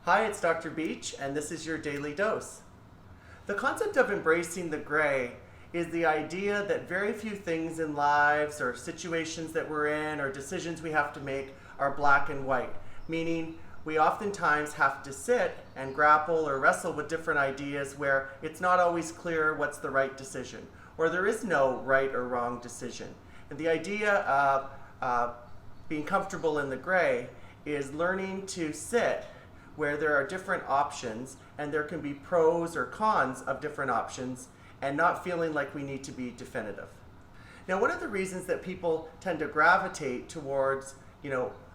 Hi, it's Dr. Beach, and this is your daily dose. The concept of embracing the gray is the idea that very few things in lives or situations that we're in or decisions we have to make are black and white, meaning we oftentimes have to sit and grapple or wrestle with different ideas where it's not always clear what's the right decision, or there is no right or wrong decision. And the idea of being comfortable in the gray is learning to sit where there are different options and there can be pros or cons of different options and not feeling like we need to be definitive. Now, one of the reasons that people tend to gravitate towards,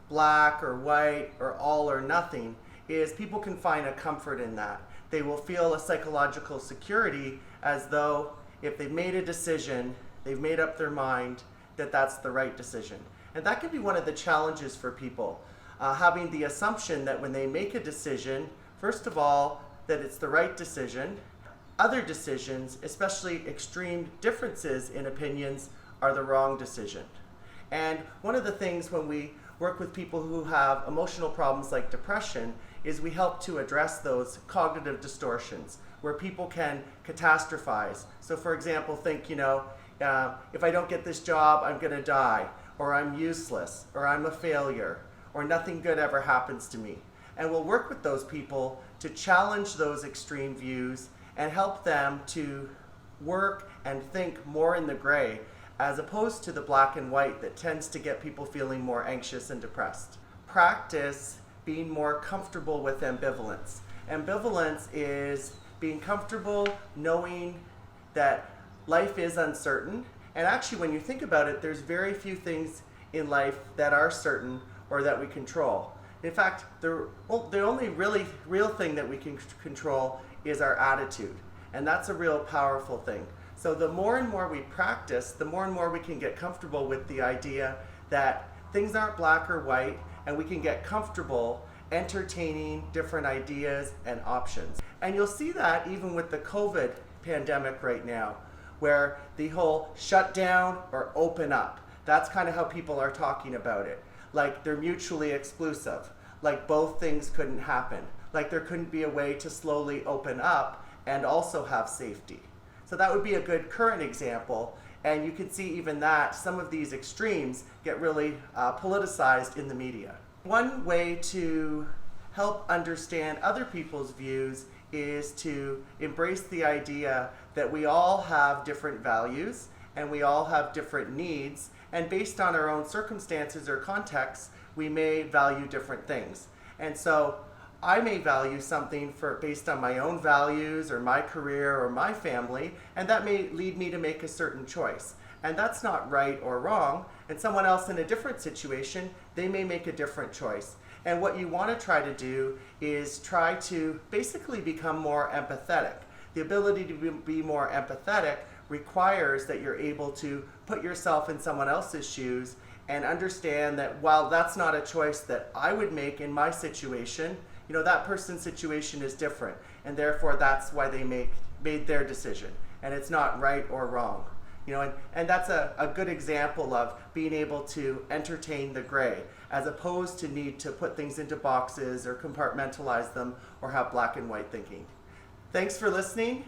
black or white or all or nothing is people can find a comfort in that. They will feel a psychological security as though if they've made a decision, they've made up their mind that that's the right decision. And that can be one of the challenges for people. Having the assumption that when they make a decision, first of all, that it's the right decision. Other decisions, especially extreme differences in opinions, are the wrong decision. And one of the things when we work with people who have emotional problems like depression is we help to address those cognitive distortions where people can catastrophize. So for example, think, if I don't get this job, I'm going to die, or I'm useless, or I'm a failure, or nothing good ever happens to me. And we'll work with those people to challenge those extreme views and help them to work and think more in the gray as opposed to the black and white that tends to get people feeling more anxious and depressed. Practice being more comfortable with ambivalence. Ambivalence is being comfortable knowing that life is uncertain. And actually, when you think about it, there's very few things in life that are certain or that we control. In fact, the only really real thing that we can control is our attitude. And that's a real powerful thing. So the more and more we practice, the more and more we can get comfortable with the idea that things aren't black or white, and we can get comfortable entertaining different ideas and options. And you'll see that even with the COVID pandemic right now, where the whole shut down or open up, that's kind of how people are talking about it. Like they're mutually exclusive, like both things couldn't happen, like there couldn't be a way to slowly open up and also have safety. So that would be a good current example, and you can see even that some of these extremes get really politicized in the media. One way to help understand other people's views is to embrace the idea that we all have different values and we all have different needs, and based on our own circumstances or contexts, we may value different things. And so I may value something based on my own values or my career or my family, and that may lead me to make a certain choice. And that's not right or wrong. And someone else in a different situation, they may make a different choice. And what you want to try to do is try to basically become more empathetic. The ability to be more empathetic requires that you're able to put yourself in someone else's shoes and understand that while that's not a choice that I would make in my situation, that person's situation is different, and therefore that's why they made their decision, and it's not right or wrong. And that's a good example of being able to entertain the gray as opposed to need to put things into boxes or compartmentalize them or have black and white thinking. Thanks for listening.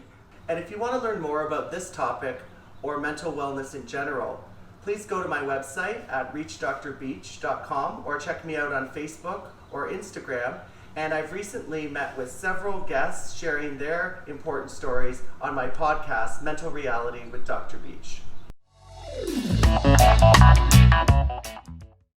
And if you want to learn more about this topic or mental wellness in general, please go to my website at reachdrbeach.com or check me out on Facebook or Instagram. And I've recently met with several guests sharing their important stories on my podcast, Mental Reality with Dr. Beach.